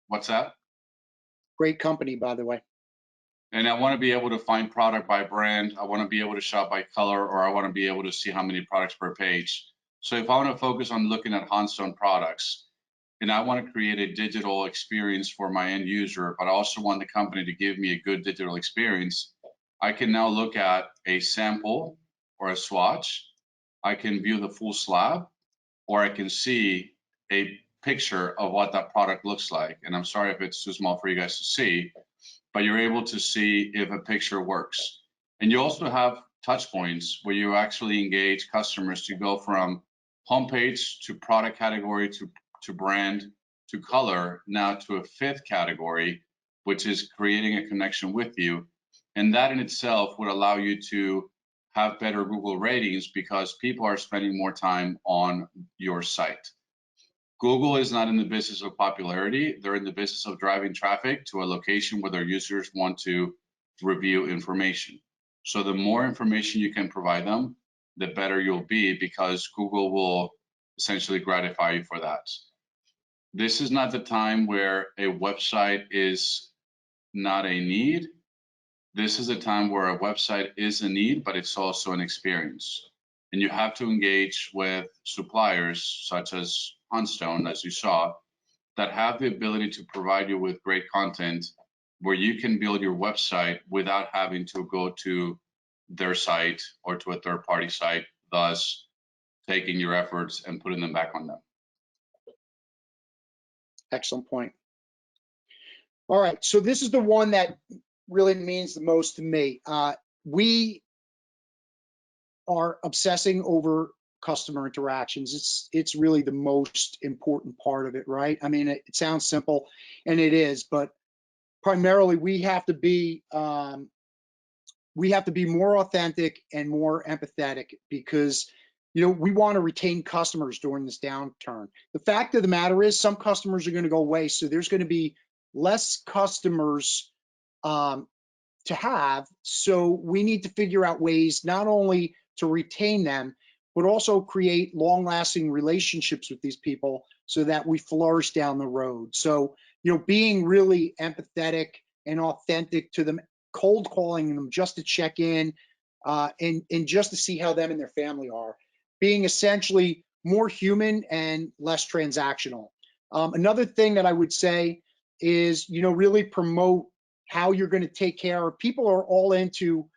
B: What's that?
A: Great company, by the way.
B: And I want to be able to find product by brand. I want to be able to shop by color, or I want to be able to see how many products per page. So if I want to focus on looking at Hanstone products, and I want to create a digital experience for my end user, but I also want the company to give me a good digital experience, I can now look at a sample or a swatch. I can view the full slab, or I can see a picture of what that product looks like. And I'm sorry if it's too small for you guys to see, but you're able to see if a picture works. And you also have touch points where you actually engage customers to go from homepage to product category to brand to color, now to a fifth category, which is creating a connection with you. And that in itself would allow you to have better Google ratings because people are spending more time on your site. Google is not in the business of popularity. They're in the business of driving traffic to a location where their users want to review information. So the more information you can provide them, the better you'll be because Google will essentially gratify you for that. This is not the time where a website is not a need. This is a time where a website is a need, but it's also an experience. And you have to engage with suppliers such as Hunstone, as you saw, that have the ability to provide you with great content where you can build your website without having to go to their site or to a third-party site, thus taking your efforts and putting them back on them.
A: Excellent point. All right, so this is the one that really means the most to me. We are obsessing over customer interactions. It's really the most important part of it, right? I mean, it sounds simple, and it is, but primarily we have to be more authentic and more empathetic because we want to retain customers during this downturn. The fact of the matter is some customers are going to go away, so there's going to be less customers to have. So we need to figure out ways not only to retain them, but also create long-lasting relationships with these people so that we flourish down the road. So, being really empathetic and authentic to them, cold calling them just to check in and just to see how them and their family are, being essentially more human and less transactional. Another thing that I would say is, really promote how you're going to take care of people. Are all into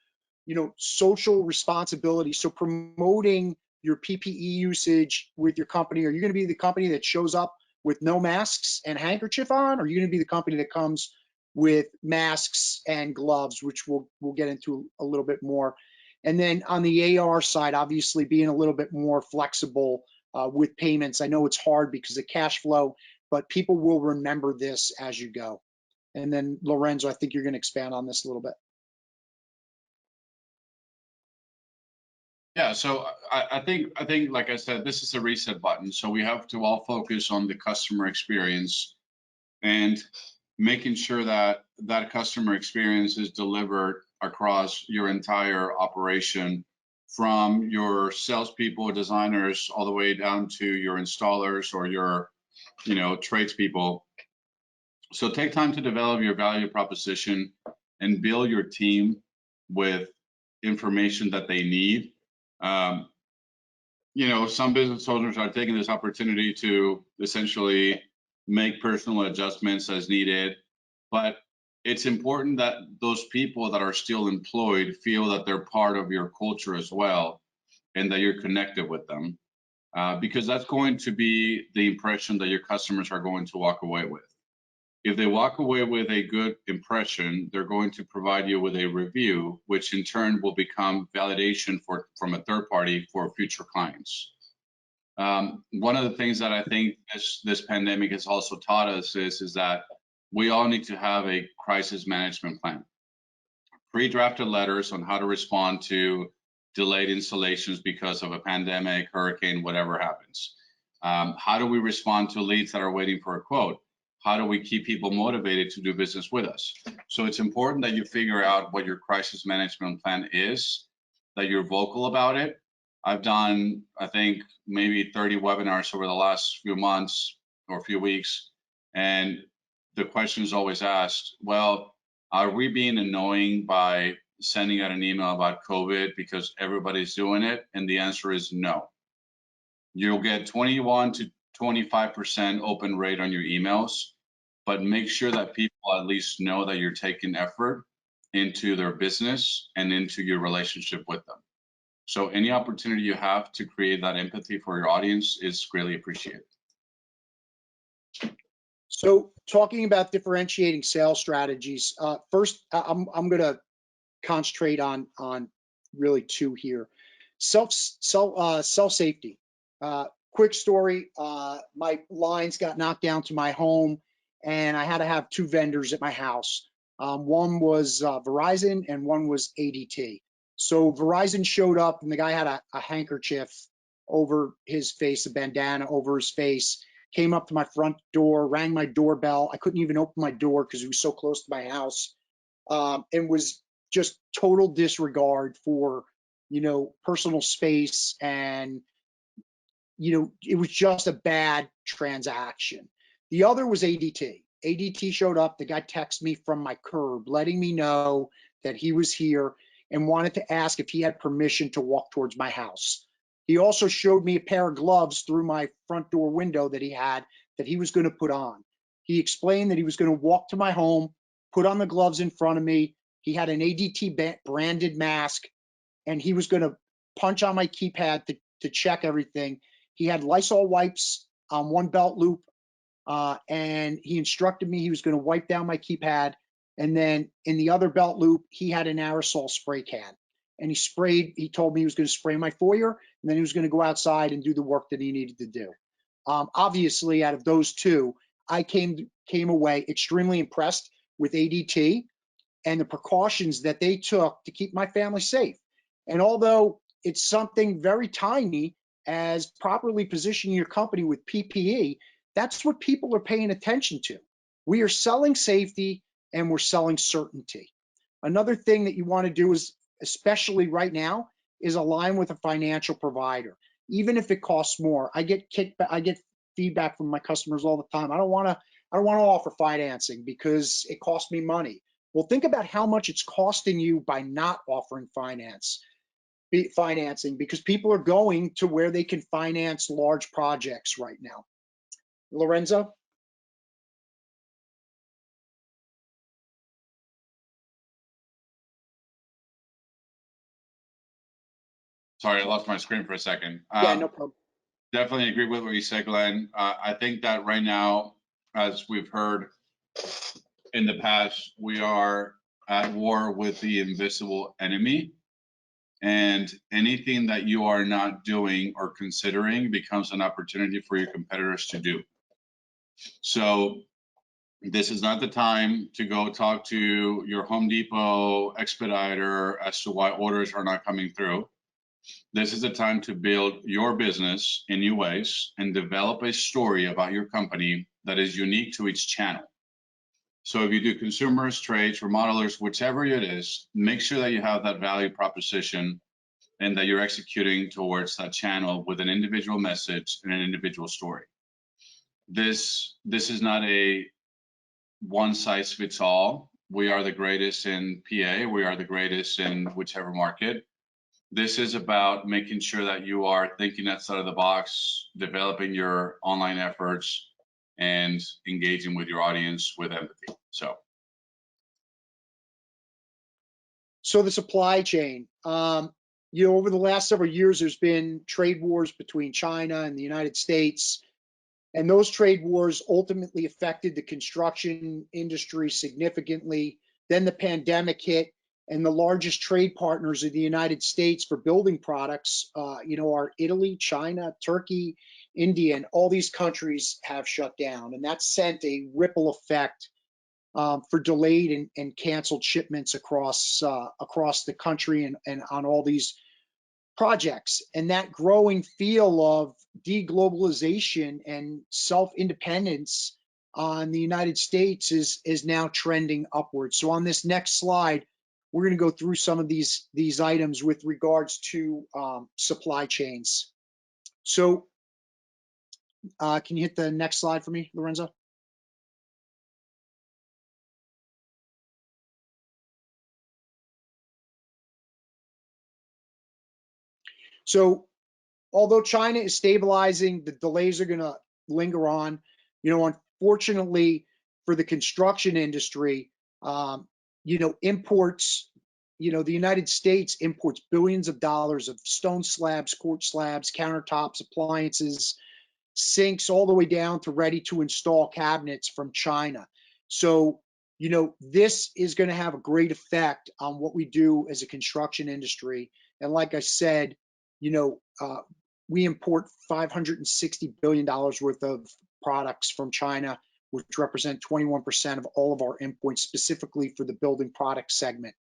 A: social responsibility. So promoting your PPE usage with your company. Are you going to be the company that shows up with no masks and handkerchief on? Or are you going to be the company that comes with masks and gloves, which we'll get into a little bit more? And then on the AR side, obviously being a little bit more flexible with payments. I know it's hard because of cash flow, but people will remember this as you go. And then Lorenzo, I think you're going to expand on this a little bit.
B: Yeah, so I think, like I said, this is a reset button. So we have to all focus on the customer experience and making sure that that customer experience is delivered across your entire operation, from your salespeople, designers, all the way down to your installers or your, tradespeople. So take time to develop your value proposition and build your team with information that they need. Some business owners are taking this opportunity to essentially make personal adjustments as needed, but it's important that those people that are still employed feel that they're part of your culture as well and that you're connected with them, because that's going to be the impression that your customers are going to walk away with. If they walk away with a good impression, they're going to provide you with a review, which in turn will become validation from a third party for future clients. One of the things that I think this pandemic has also taught us is that we all need to have a crisis management plan. Pre-drafted letters on how to respond to delayed installations because of a pandemic, hurricane, whatever happens. How do we respond to leads that are waiting for a quote? How do we keep people motivated to do business with us? So it's important that you figure out what your crisis management plan is, that you're vocal about it. I've done, I think, maybe 30 webinars over the last few months or few weeks. And the question is always asked, well, are we being annoying by sending out an email about COVID because everybody's doing it? And the answer is no. You'll get 21 to 25% open rate on your emails, but make sure that people at least know that you're taking effort into their business and into your relationship with them. So any opportunity you have to create that empathy for your audience is greatly appreciated.
A: So talking about differentiating sales strategies, first, I'm going to concentrate on really two here. Self safety. Quick story. My lines got knocked down to my home, and I had to have two vendors at my house. One was Verizon, and one was ADT. So Verizon showed up, and the guy had a handkerchief over his face, a bandana over his face. Came up to my front door, rang my doorbell. I couldn't even open my door because it was so close to my house, and was just total disregard for, personal space. And, it was just a bad transaction. The other was ADT. ADT showed up. The guy texted me from my curb, letting me know that he was here and wanted to ask if he had permission to walk towards my house. He also showed me a pair of gloves through my front door window that he was going to put on. He explained that he was going to walk to my home, put on the gloves in front of me. He had an ADT branded mask, and he was going to punch on my keypad to check everything. He had Lysol wipes on one belt loop, and he instructed me he was going to wipe down my keypad. And then in the other belt loop, he had an aerosol spray can. And he told me he was going to spray my foyer, and then he was going to go outside and do the work that he needed to do. Obviously, out of those two, I came away extremely impressed with ADT and the precautions that they took to keep my family safe. And although it's something very tiny as properly positioning your company with PPE, that's what people are paying attention to. We are selling safety and we're selling certainty. Another thing that you want to do is, especially right now, is align with a financial provider, even if it costs more. I get feedback from my customers all the time. I don't want to offer financing because it costs me money. Well, think about how much it's costing you by not offering financing, because people are going to where they can finance large projects right now. Lorenzo?
B: Sorry, I lost my screen for a second.
A: Yeah, no problem.
B: Definitely agree with what you said, Glenn. I think that right now, as we've heard in the past, we are at war with the invisible enemy. And anything that you are not doing or considering becomes an opportunity for your competitors to do. So this is not the time to go talk to your Home Depot expediter as to why orders are not coming through. This is the time to build your business in new ways and develop a story about your company that is unique to each channel. So if you do consumers, trades, remodelers, whichever it is, make sure that you have that value proposition and that you're executing towards that channel with an individual message and an individual story. This is not a one size fits all. We are the greatest in PA. We are the greatest in whichever market. This is about making sure that you are thinking outside of the box, developing your online efforts, and engaging with your audience with empathy.
A: So the supply chain, over the last several years, there's been trade wars between China and the United States. And those trade wars ultimately affected the construction industry significantly. Then the pandemic hit, and the largest trade partners of the United States for building products, are Italy, China, Turkey, India, and all these countries have shut down. And that sent a ripple effect for delayed and canceled shipments across the country and on all these projects. And that growing feel of deglobalization and self-independence on the United States is now trending upwards. So on this next slide, we're going to go through some of these items with regards to supply chains. So can you hit the next slide for me, Lorenzo? So although China is stabilizing, the delays are going to linger on. Unfortunately for the construction industry, imports the United States imports billions of dollars of stone slabs, quartz slabs, countertops, appliances, sinks, all the way down to ready to install cabinets from China. So, this is going to have a great effect on what we do as a construction industry. And like I said, we import $560 billion worth of products from China, which represent 21% of all of our imports, specifically for the building product segment.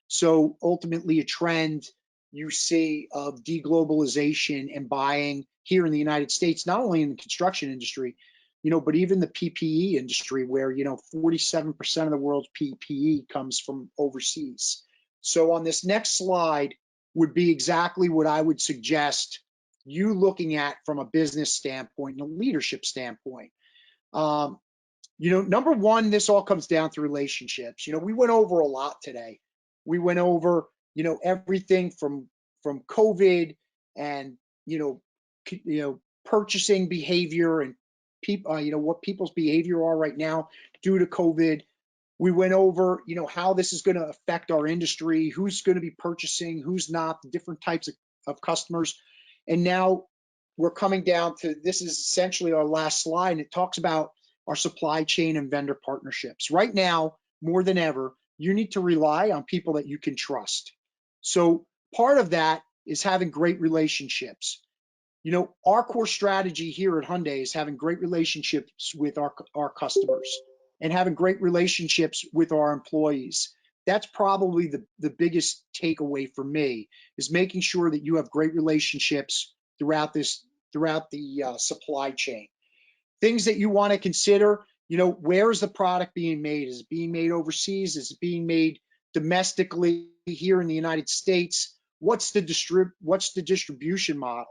A: So ultimately a trend you see of deglobalization and buying here in the United States, not only in the construction industry, but even the PPE industry, where 47% of the world's PPE comes from overseas. So on this next slide would be exactly what I would suggest you looking at from a business standpoint and a leadership standpoint. Number one, this all comes down to relationships. We went over a lot today. We went over, everything from COVID and, purchasing behavior and people, what people's behavior are right now due to COVID. We went over, how this is going to affect our industry, who's going to be purchasing, who's not, the different types of customers. And now we're coming down to, this is essentially our last slide, and it talks about our supply chain and vendor partnerships. Right now, more than ever, you need to rely on people that you can trust. So part of that is having great relationships. Our core strategy here at Hyundai is having great relationships with our customers and having great relationships with our employees. That's probably the biggest takeaway for me, is making sure that you have great relationships throughout the supply chain. Things that you want to consider, where is the product being made? Is it being made overseas? Is it being made domestically here in the United States? What's the distribution model?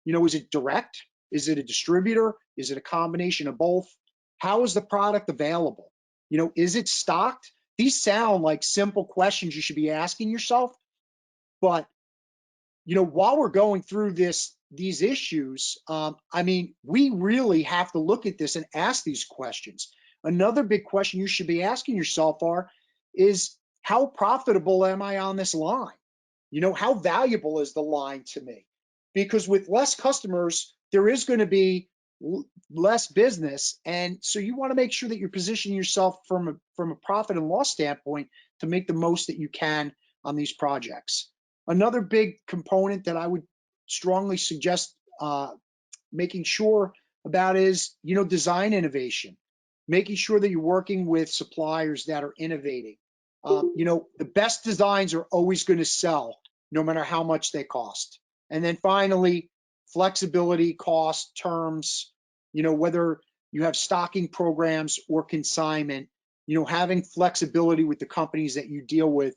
A: Is it direct? Is it a distributor? Is it a combination of both? How is the product available? Is it stocked? These sound like simple questions you should be asking yourself, but while we're going through these issues, we really have to look at this and ask these questions. Another big question you should be asking yourself is how profitable am I on this line? How valuable is the line to me? Because with less customers, there is going to be less business. And so you want to make sure that you're positioning yourself from a profit and loss standpoint to make the most that you can on these projects. Another big component that I would strongly suggest making sure about is, design innovation, making sure that you're working with suppliers that are innovating. The best designs are always going to sell, no matter how much they cost. And then finally, flexibility, cost, terms, whether you have stocking programs or consignment, having flexibility with the companies that you deal with,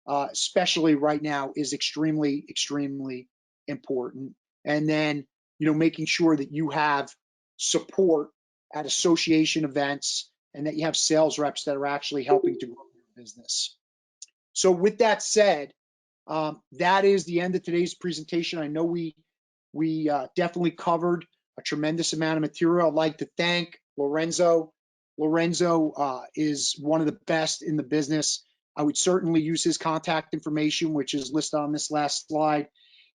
A: especially right now, is extremely, extremely important. And then, making sure that you have support at association events and that you have sales reps that are actually helping to grow your business. So with that said, that is the end of today's presentation. I know we definitely covered a tremendous amount of material. I'd like to thank Lorenzo. Lorenzo is one of the best in the business. I would certainly use his contact information, which is listed on this last slide.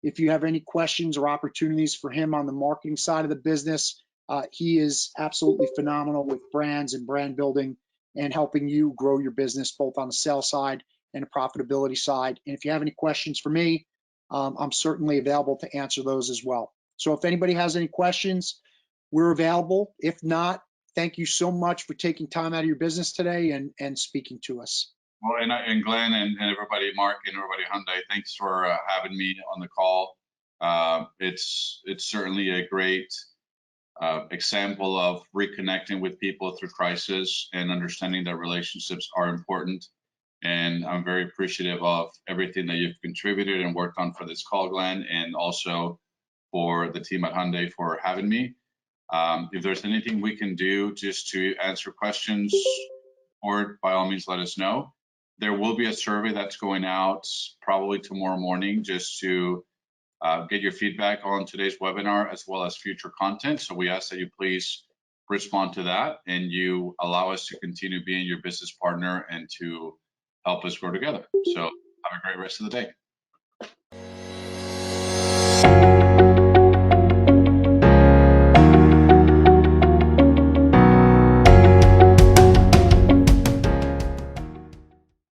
A: If you have any questions or opportunities for him on the marketing side of the business, he is absolutely phenomenal with brands and brand building and helping you grow your business, both on the sales side and the profitability side. And if you have any questions for me, I'm certainly available to answer those as well. So if anybody has any questions, we're available. If not, thank you so much for taking time out of your business today and speaking to us.
B: Well, and Glenn and everybody, Mark and everybody at Hyundai, thanks for having me on the call. It's certainly a great example of reconnecting with people through crisis and understanding that relationships are important. And I'm very appreciative of everything that you've contributed and worked on for this call, Glenn, and also for the team at Hyundai for having me. If there's anything we can do just to answer questions, or by all means, let us know. There will be a survey that's going out probably tomorrow morning just to get your feedback on today's webinar as well as future content. So we ask that you please respond to that and you allow us to continue being your business partner and to help us grow together. So Have a great rest of the day.